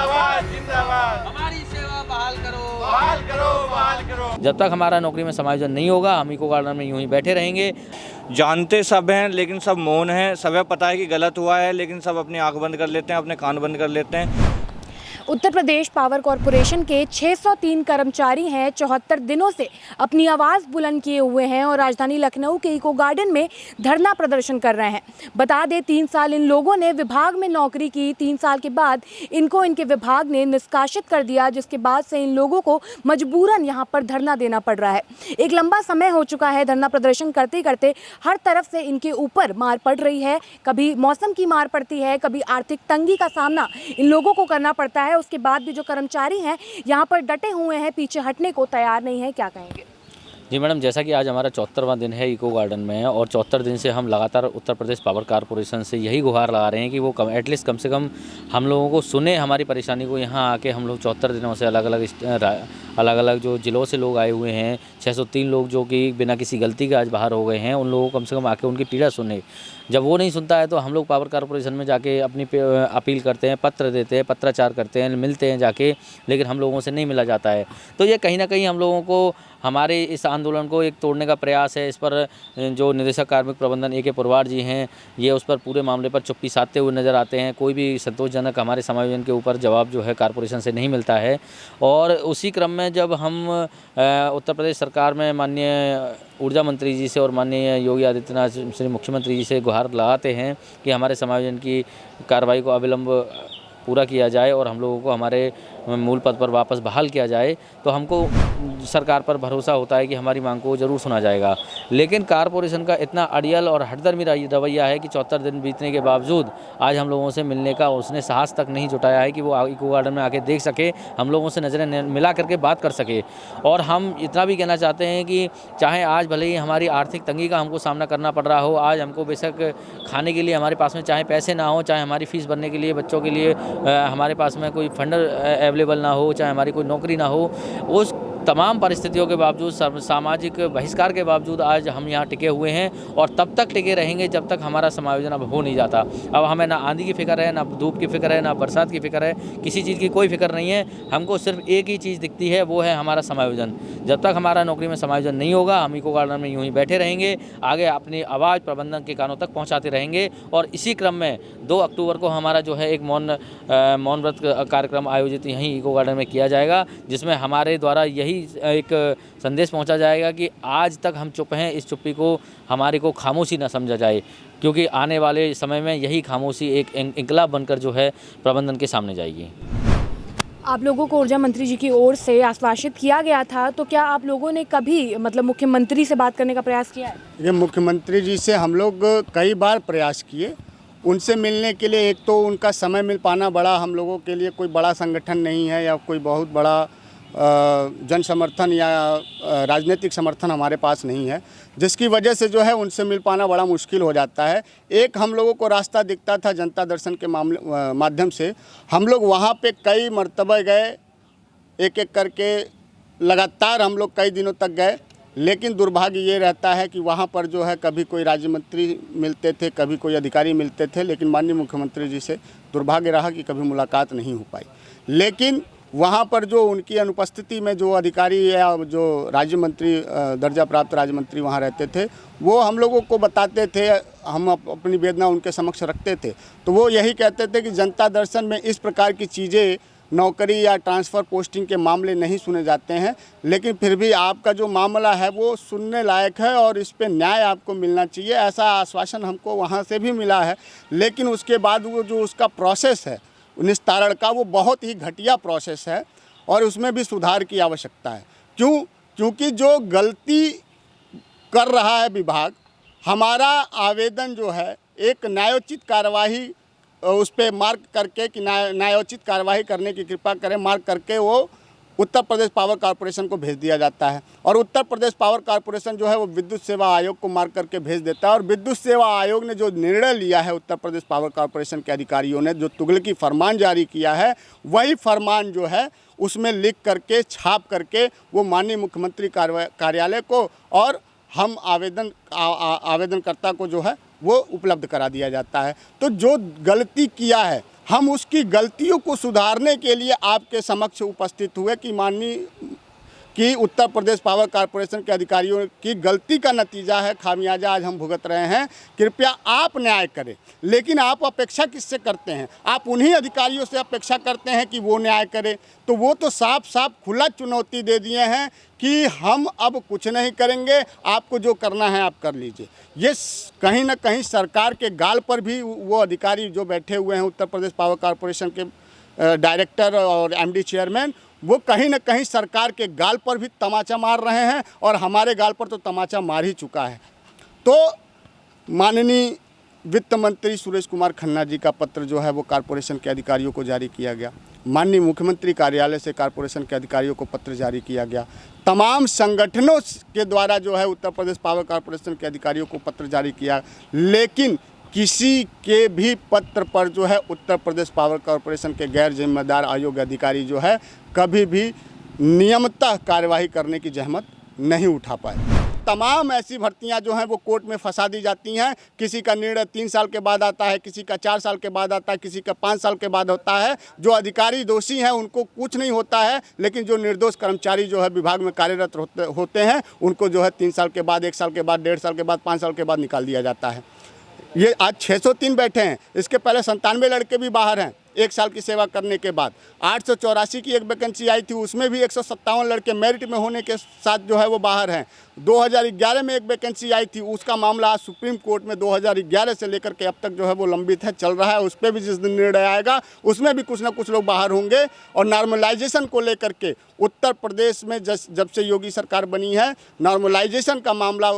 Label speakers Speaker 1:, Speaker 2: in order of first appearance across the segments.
Speaker 1: जिंदाबाद जिंदाबाद।
Speaker 2: हमारी सेवा बहाल करो,
Speaker 1: बहाल करो, बहाल करो।
Speaker 3: जब तक हमारा नौकरी में समायोजन नहीं होगा हम इको गार्डन में यूं ही बैठे रहेंगे।
Speaker 4: जानते सब हैं लेकिन सब मौन हैं। सबे पता है कि गलत हुआ है लेकिन सब अपनी आंख बंद कर लेते हैं, अपने कान बंद कर लेते हैं।
Speaker 5: उत्तर प्रदेश पावर कॉरपोरेशन के 603 कर्मचारी हैं, 74 दिनों से अपनी आवाज़ बुलंद किए हुए हैं और राजधानी लखनऊ के इको गार्डन में धरना प्रदर्शन कर रहे हैं। बता दें 3 साल इन लोगों ने विभाग में नौकरी की, 3 साल के बाद इनको इनके विभाग ने निष्कासित कर दिया, जिसके बाद से इन लोगों को मजबूरन यहाँ पर धरना देना पड़ रहा है। एक लंबा समय हो चुका है धरना प्रदर्शन करते करते, हर तरफ से इनके ऊपर मार पड़ रही है। कभी मौसम की मार पड़ती है, कभी आर्थिक तंगी का सामना इन लोगों को करना पड़ता है। उसके बाद भी जो कर्मचारी हैं यहाँ पर डटे हुए हैं, पीछे हटने को तैयार नहीं है। क्या कहेंगे?
Speaker 3: जी मैडम, जैसा कि आज हमारा 74वां दिन है इको गार्डन में और 74 दिन से हम लगातार उत्तर प्रदेश पावर कॉरपोरेशन से यही गुहार लगा रहे हैं कि वो एटलीस्ट कम से कम हम लोगों को सुने, हमारी परेशानी को। यहाँ आके हम लोग 74 दिनों से अलग अलग जो ज़िलों से लोग आए हुए हैं, 603 लोग जो कि बिना किसी गलती के आज बाहर हो गए हैं, उन लोगों को कम से कम आके उनकी पीड़ा सुने। जब वो नहीं सुनता है तो हम लोग पावर कॉरपोरेशन में जाके अपनी अपील करते हैं, पत्र देते हैं, पत्राचार करते हैं, मिलते हैं जाके, लेकिन हम लोगों से नहीं मिला जाता है। तो ये कहीं ना कहीं हम लोगों को हमारे इस आंदोलन को एक तोड़ने का प्रयास है। इस पर जो निदेशक कार्मिक प्रबंधन ए के पुरवार जी हैं, ये उस पर पूरे मामले पर चुप्पी साधते हुए नज़र आते हैं। कोई भी संतोषजनक हमारे समायोजन के ऊपर जवाब जो है कॉरपोरेशन से नहीं मिलता है। और उसी क्रम में जब हम उत्तर प्रदेश सरकार में माननीय ऊर्जा मंत्री जी से और माननीय योगी आदित्यनाथ श्री मुख्यमंत्री जी से गुहार लगाते हैं कि हमारे समायोजन की कार्रवाई को अविलंब पूरा किया जाए और हम लोगों को हमारे मूल पद पर वापस बहाल किया जाए, तो हमको सरकार पर भरोसा होता है कि हमारी मांग को ज़रूर सुना जाएगा। लेकिन कॉरपोरेशन का इतना अड़ियल और हठधर्मी रवैया है कि 74 दिन बीतने के बावजूद आज हम लोगों से मिलने का उसने साहस तक नहीं जुटाया है कि वो इको गार्डन में आके देख सके, हम लोगों से नज़रें मिला करके बात कर सके। और हम इतना भी कहना चाहते हैं कि चाहे आज भले ही हमारी आर्थिक तंगी का हमको सामना करना पड़ रहा हो, आज हमको बेशक खाने के लिए हमारे पास में चाहे पैसे ना हो, चाहे हमारी फ़ीस भरने के लिए बच्चों के लिए हमारे पास में कोई फंड अवेलेबल ना हो, चाहे हमारी कोई नौकरी ना हो, उस तमाम परिस्थितियों के बावजूद, सामाजिक बहिष्कार के बावजूद आज हम यहाँ टिके हुए हैं और तब तक टिके रहेंगे जब तक हमारा समायोजन अब हो नहीं जाता। अब हमें ना आंधी की फ़िक्र है, ना धूप की फ़िक्र है, ना बरसात की फ़िक्र है, किसी चीज़ की कोई फ़िक्र नहीं है। हमको सिर्फ एक ही चीज़ दिखती है, वो है हमारा समायोजन। जब तक हमारा नौकरी में समायोजन नहीं होगा हम इको गार्डन में यूँ ही बैठे रहेंगे, आगे अपनी आवाज़ प्रबंधन के कानों तक पहुँचाते रहेंगे। और इसी क्रम में 2 अक्टूबर को हमारा जो है एक मौन व्रत कार्यक्रम आयोजित यहीं इको गार्डन में किया जाएगा, जिसमें हमारे द्वारा यही एक संदेश पहुंचा जाएगा कि आज तक हम चुप हैं, इस चुप्पी को हमारे को खामोशी न समझा जाए, क्योंकि आने वाले समय में यही खामोशी एक इंकलाब बनकर जो है प्रबंधन के सामने जाएगी।
Speaker 5: आप लोगों को ऊर्जा मंत्री जी की ओर से आश्वासित किया गया था, तो क्या आप लोगों ने कभी मुख्यमंत्री से बात करने का प्रयास किया है?
Speaker 6: ये मुख्यमंत्री जी से हम लोग कई बार प्रयास किए, उनसे मिलने के लिए। एक तो उनका समय मिल पाना बड़ा, हम लोगों के लिए कोई बड़ा संगठन नहीं है या कोई बहुत बड़ा जन समर्थन या राजनीतिक समर्थन हमारे पास नहीं है, जिसकी वजह से जो है उनसे मिल पाना बड़ा मुश्किल हो जाता है। एक हम लोगों को रास्ता दिखता था जनता दर्शन के माध्यम से, हम लोग वहाँ पे कई मरतबे गए, एक एक करके लगातार हम लोग कई दिनों तक गए, लेकिन दुर्भाग्य ये रहता है कि वहाँ पर जो है कभी कोई राज्य मंत्री मिलते थे, कभी कोई अधिकारी मिलते थे, लेकिन माननीय मुख्यमंत्री जी से दुर्भाग्य रहा कि कभी मुलाकात नहीं हो पाई। लेकिन वहाँ पर जो उनकी अनुपस्थिति में जो अधिकारी या जो राज्य मंत्री दर्जा प्राप्त राज्य मंत्री वहाँ रहते थे, वो हम लोगों को बताते थे, हम अपनी वेदना उनके समक्ष रखते थे, तो वो यही कहते थे कि जनता दर्शन में इस प्रकार की चीज़ें, नौकरी या ट्रांसफ़र पोस्टिंग के मामले नहीं सुने जाते हैं, लेकिन फिर भी आपका जो मामला है वो सुनने लायक है और इस पे न्याय आपको मिलना चाहिए, ऐसा आश्वासन हमको वहाँ से भी मिला है। लेकिन उसके बाद वो जो उसका प्रोसेस है निस्तारण का, वो बहुत ही घटिया प्रोसेस है और उसमें भी सुधार की आवश्यकता है। क्योंकि जो गलती कर रहा है विभाग, हमारा आवेदन जो है एक न्यायोचित कार्यवाही उस पर मार्क करके कि न्यायोचित कार्यवाही करने की कृपा करें, मार्क करके वो उत्तर प्रदेश पावर कॉरपोरेशन को भेज दिया जाता है और उत्तर प्रदेश पावर कॉरपोरेशन जो है वो विद्युत सेवा आयोग को मार्क करके भेज देता है। और विद्युत सेवा आयोग ने जो निर्णय लिया है, उत्तर प्रदेश पावर कॉरपोरेशन के अधिकारियों ने जो तुगलकी फरमान जारी किया है, वही फरमान जो है उसमें लिख करके छाप करके वो माननीय मुख्यमंत्री कार्यालय को और हम आवेदनकर्ता को जो है वो उपलब्ध करा दिया जाता है। तो जो गलती किया है हम उसकी गलतियों को सुधारने के लिए आपके समक्ष उपस्थित हुए कि माननीय कि उत्तर प्रदेश पावर कॉरपोरेशन के अधिकारियों की गलती का नतीजा है, खामियाजा आज हम भुगत रहे हैं। कृपया आप न्याय करें, लेकिन आप अपेक्षा किससे करते हैं? आप उन्हीं अधिकारियों से अपेक्षा करते हैं कि वो न्याय करें। तो वो तो साफ साफ खुला चुनौती दे दिए हैं कि हम अब कुछ नहीं करेंगे, आपको जो करना है आप कर लीजिए। ये कहीं ना कहीं सरकार के गाल पर भी वो अधिकारी जो बैठे हुए हैं उत्तर प्रदेश पावर कॉरपोरेशन के डायरेक्टर और एमडी चेयरमैन, वो कहीं ना कहीं सरकार के गाल पर भी तमाचा मार रहे हैं और हमारे गाल पर तो तमाचा मार ही चुका है। तो माननीय वित्त मंत्री सुरेश कुमार खन्ना जी का पत्र जो है वो कॉरपोरेशन के अधिकारियों को जारी किया गया। माननीय मुख्यमंत्री कार्यालय से कॉरपोरेशन के अधिकारियों को पत्र जारी किया गया। तमाम संगठनों के द्वारा जो है उत्तर प्रदेश पावर कॉरपोरेशन के अधिकारियों को पत्र जारी किया, लेकिन किसी के भी पत्र पर जो है उत्तर प्रदेश पावर कॉरपोरेशन के गैर जिम्मेदार आयोग अधिकारी जो है कभी भी नियमतः कार्यवाही करने की जहमत नहीं उठा पाए। तमाम ऐसी भर्तियां जो हैं वो कोर्ट में फंसा दी जाती हैं। किसी का निर्णय 3 साल के बाद आता है, किसी का 4 साल के बाद आता है, किसी का 5 साल के बाद होता है। जो अधिकारी दोषी हैं उनको कुछ नहीं होता है, लेकिन जो निर्दोष कर्मचारी जो है विभाग में कार्यरत होते हैं उनको जो है 3 साल के बाद, 1 साल के बाद, 1.5 साल के बाद, 5 साल के बाद निकाल दिया जाता है। ये आज 603 बैठे हैं, इसके पहले 97 लड़के भी बाहर हैं 1 साल की सेवा करने के बाद। 884 की एक वैकेंसी आई थी, उसमें भी 157 लड़के मेरिट में होने के साथ जो है वो बाहर हैं। 2011 में एक वैकेंसी आई थी, उसका मामला आज सुप्रीम कोर्ट में 2011 से लेकर के अब तक जो है वो लंबित है, चल रहा है। उस पर भी जिस दिन निर्णय आएगा उसमें भी कुछ ना कुछ लोग बाहर होंगे। और नॉर्मलाइजेशन को लेकर के उत्तर प्रदेश में जब से योगी सरकार बनी है, नॉर्मलाइजेशन का मामला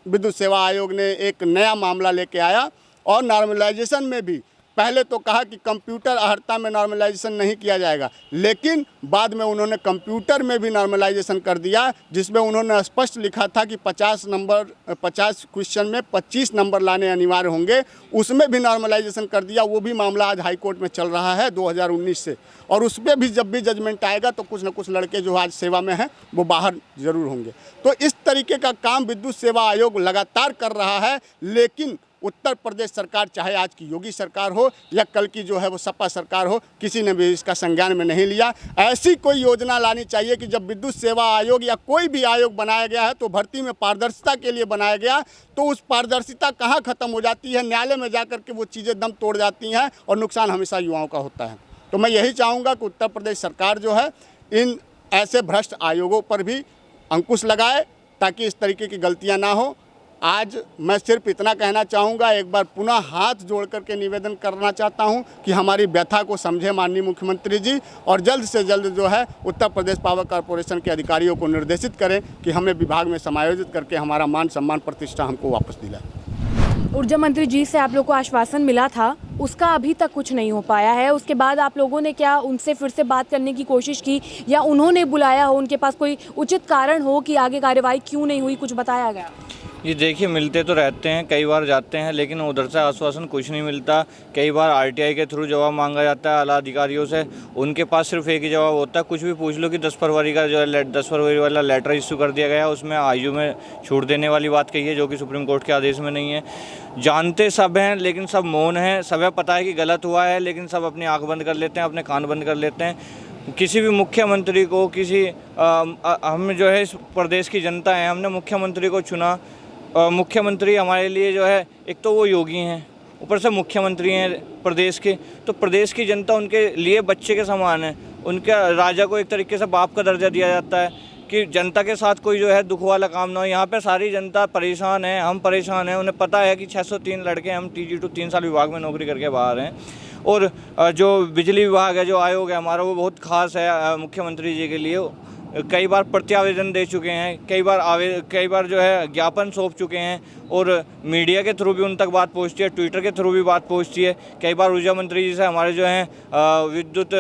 Speaker 6: विद्युत सेवा आयोग ने एक नया मामला लेके आया। और नॉर्मलाइजेशन में भी पहले तो कहा कि कंप्यूटर अर्हता में नॉर्मलाइजेशन नहीं किया जाएगा, लेकिन बाद में उन्होंने कंप्यूटर में भी नॉर्मलाइजेशन कर दिया, जिसमें उन्होंने स्पष्ट लिखा था कि 50 क्वेश्चन में 25 नंबर लाने अनिवार्य होंगे। उसमें भी नॉर्मलाइजेशन कर दिया। वो भी मामला आज हाई कोर्ट में चल रहा है 2019 से, और उस पर भी जब भी जजमेंट आएगा तो कुछ न कुछ लड़के जो आज सेवा में हैं वो बाहर ज़रूर होंगे। तो इस तरीके का काम विद्युत सेवा आयोग लगातार कर रहा है, लेकिन उत्तर प्रदेश सरकार, चाहे आज की योगी सरकार हो या कल की जो है वो सपा सरकार हो, किसी ने भी इसका संज्ञान में नहीं लिया। ऐसी कोई योजना लानी चाहिए कि जब विद्युत सेवा आयोग या कोई भी आयोग बनाया गया है तो भर्ती में पारदर्शिता के लिए बनाया गया, तो उस पारदर्शिता कहाँ ख़त्म हो जाती है, न्यायालय में जा कर के वो चीज़ें दम तोड़ जाती हैं और नुकसान हमेशा युवाओं का होता है। तो मैं यही चाहूँगा कि उत्तर प्रदेश सरकार जो है इन ऐसे भ्रष्ट आयोगों पर भी अंकुश लगाए ताकि इस तरीके की गलतियाँ ना हो। आज मैं सिर्फ इतना कहना चाहूँगा, एक बार पुनः हाथ जोड़ करके निवेदन करना चाहता हूँ कि हमारी व्यथा को समझे माननीय मुख्यमंत्री जी, और जल्द से जल्द जो है उत्तर प्रदेश पावर कॉरपोरेशन के अधिकारियों को निर्देशित करें कि हमें विभाग में समायोजित करके हमारा मान सम्मान प्रतिष्ठा हमको वापस दिलाए।
Speaker 5: ऊर्जा मंत्री जी से आप लोग को आश्वासन मिला था, उसका अभी तक कुछ नहीं हो पाया है। उसके बाद आप लोगों ने क्या उनसे फिर से बात करने की कोशिश की, या उन्होंने बुलाया हो, उनके पास कोई उचित कारण हो कि आगे कार्यवाही क्यों नहीं हुई, कुछ बताया गया?
Speaker 4: ये देखिए, मिलते तो रहते हैं, कई बार जाते हैं, लेकिन उधर से आश्वासन कुछ नहीं मिलता। कई बार आरटीआई के थ्रू जवाब मांगा जाता है आला अधिकारियों से, उनके पास सिर्फ एक ही जवाब होता है, कुछ भी पूछ लो कि 10 फरवरी का जो है 10 फरवरी वाला लेटर इशू कर दिया गया है, उसमें आयु में छूट देने वाली बात कही है, जो कि सुप्रीम कोर्ट के आदेश में नहीं है। जानते सब हैं लेकिन सब मौन हैं। सबे पता है कि गलत हुआ है, लेकिन सब अपनी आँख बंद कर लेते हैं, अपने कान बंद कर लेते हैं। किसी भी मुख्यमंत्री को हम जो है इस प्रदेश की जनता है, हमने मुख्यमंत्री को चुना। मुख्यमंत्री हमारे लिए जो है, एक तो वो योगी हैं, ऊपर से मुख्यमंत्री हैं प्रदेश के, तो प्रदेश की जनता उनके लिए बच्चे के समान है। उनके राजा को एक तरीके से बाप का दर्जा दिया जाता है कि जनता के साथ कोई जो है दुख वाला काम ना हो। यहाँ पे सारी जनता परेशान है, हम परेशान हैं। उन्हें पता है कि 603 लड़के हम TG2 3 साल विभाग में नौकरी करके बाहर हैं, और जो बिजली विभाग है, जो आयोग है हमारा, वो बहुत खास है मुख्यमंत्री जी के लिए। कई बार प्रत्यावेदन दे चुके हैं, कई बार जो है ज्ञापन सौंप चुके हैं, और मीडिया के थ्रू भी उन तक बात पहुंचती है, ट्विटर के थ्रू भी बात पहुंचती है। कई बार ऊर्जा मंत्री जी से हमारे जो हैं विद्युत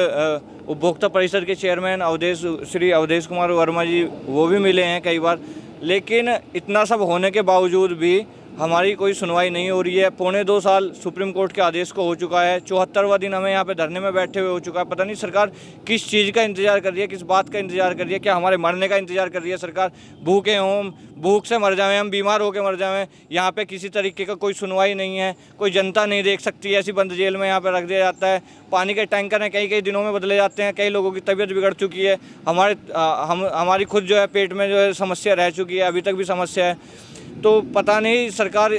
Speaker 4: उपभोक्ता परिषद के चेयरमैन श्री अवधेश कुमार वर्मा जी, वो भी मिले हैं कई बार। लेकिन इतना सब होने के बावजूद भी हमारी कोई सुनवाई नहीं हो रही है। 1.25 साल सुप्रीम कोर्ट के आदेश को हो चुका है, 74वां दिन हमें यहाँ पे धरने में बैठे हुए हो चुका है। पता नहीं सरकार किस चीज़ का इंतज़ार कर रही है, किस बात का इंतज़ार कर रही है। क्या हमारे मरने का इंतज़ार कर रही है सरकार? भूखे हों, भूख से मर जाएं, हम बीमार होकर मर जाएं, यहाँ पे किसी तरीके का कोई सुनवाई नहीं है, कोई जनता नहीं देख सकती। ऐसी बंद जेल में यहाँ पे रख दिया जाता है। पानी के टैंकर हैं कई दिनों में बदले जाते हैं। कई लोगों की तबीयत बिगड़ चुकी है। हमारी खुद जो है पेट में जो है समस्या रह चुकी है, अभी तक भी समस्या है। तो पता नहीं सरकार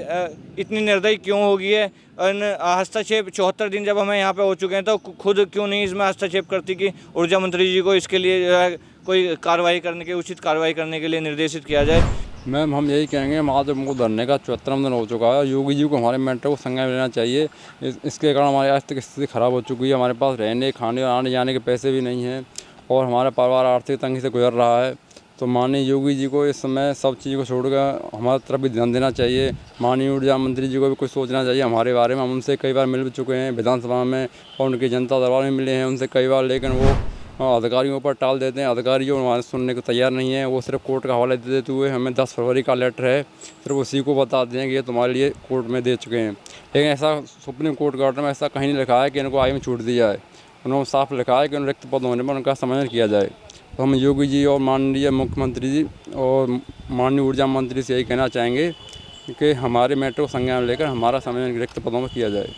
Speaker 4: इतनी निर्दयी क्यों हो गई है। हस्तक्षेप 74 दिन जब हमें यहाँ पे हो चुके हैं तो खुद क्यों नहीं इसमें हस्तक्षेप करती कि ऊर्जा मंत्री जी को इसके लिए जो है कोई कार्रवाई करने के उचित कार्रवाई करने के लिए निर्देशित किया जाए।
Speaker 2: मैम हम यही कहेंगे, आज मुझको धरने का 74वां दिन हो चुका है। योगी जी को हमारे मैटर को संज्ञान में लेना चाहिए। इसके कारण हमारी आज तक स्थिति ख़राब हो चुकी है। हमारे पास रहने खाने और आने जाने के पैसे भी नहीं हैं और हमारा परिवार आर्थिक तंगी से गुजर रहा है। तो माननीय योगी जी को इस समय सब चीज़ को छोड़कर हमारी तरफ भी ध्यान देना चाहिए। माननीय ऊर्जा मंत्री जी को भी कुछ सोचना चाहिए हमारे बारे में। हम उनसे कई बार मिल भी चुके हैं विधानसभा में और उनके जनता दरबार में मिले हैं उनसे कई बार, लेकिन वो अधिकारियों पर टाल देते हैं। अधिकारी जो हमारे सुनने को तैयार नहीं है, वो सिर्फ कोर्ट का हवाला देते हुए हमें 10 फरवरी का लेटर है सिर्फ उसी को बताते हैं कि ये तुम्हारे लिए कोर्ट में दे चुके हैं। लेकिन ऐसा सुप्रीम कोर्ट का ऑर्डर में ऐसा कहीं नहीं लिखा है कि इनको आयु में छूट दी जाए। उन्होंने साफ लिखा है कि उन रिक्त पद होने पर उनका समायोजन किया जाए। तो हम योगी जी और माननीय मुख्यमंत्री जी और माननीय ऊर्जा मंत्री से यही कहना चाहेंगे कि हमारे मैटर को संज्ञान में लेकर हमारा समायोजन रिक्त पदों में किया जाए।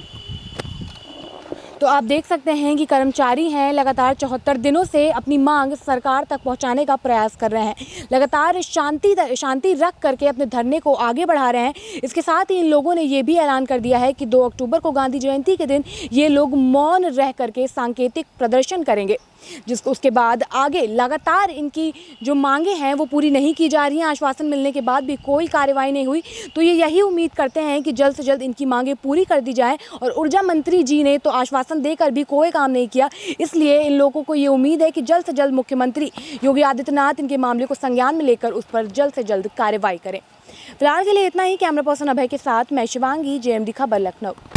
Speaker 5: तो आप देख सकते हैं कि कर्मचारी हैं लगातार 74 दिनों से अपनी मांग सरकार तक पहुंचाने का प्रयास कर रहे हैं। लगातार शांति रख करके अपने धरने को आगे बढ़ा रहे हैं। इसके साथ ही इन लोगों ने ये भी ऐलान कर दिया है कि 2 अक्टूबर को गांधी जयंती के दिन ये लोग मौन रह करके सांकेतिक प्रदर्शन करेंगे, जिसको उसके बाद आगे लगातार इनकी जो मांगे हैं वो पूरी नहीं की जा रही हैं। आश्वासन मिलने के बाद भी कोई कार्रवाई नहीं हुई। तो ये यही उम्मीद करते हैं कि जल्द से जल्द इनकी मांगे पूरी कर दी जाएं। और ऊर्जा मंत्री जी ने तो आश्वासन देकर भी कोई काम नहीं किया, इसलिए इन लोगों को ये उम्मीद है कि जल्द से जल्द मुख्यमंत्री योगी आदित्यनाथ इनके मामले को संज्ञान में लेकर उस पर जल्द से जल्द कार्रवाई करें। फिलहाल के लिए इतना ही। कैमरा पर्सन अभय के साथ मैं शिवांगी, JMD खबर लखनऊ।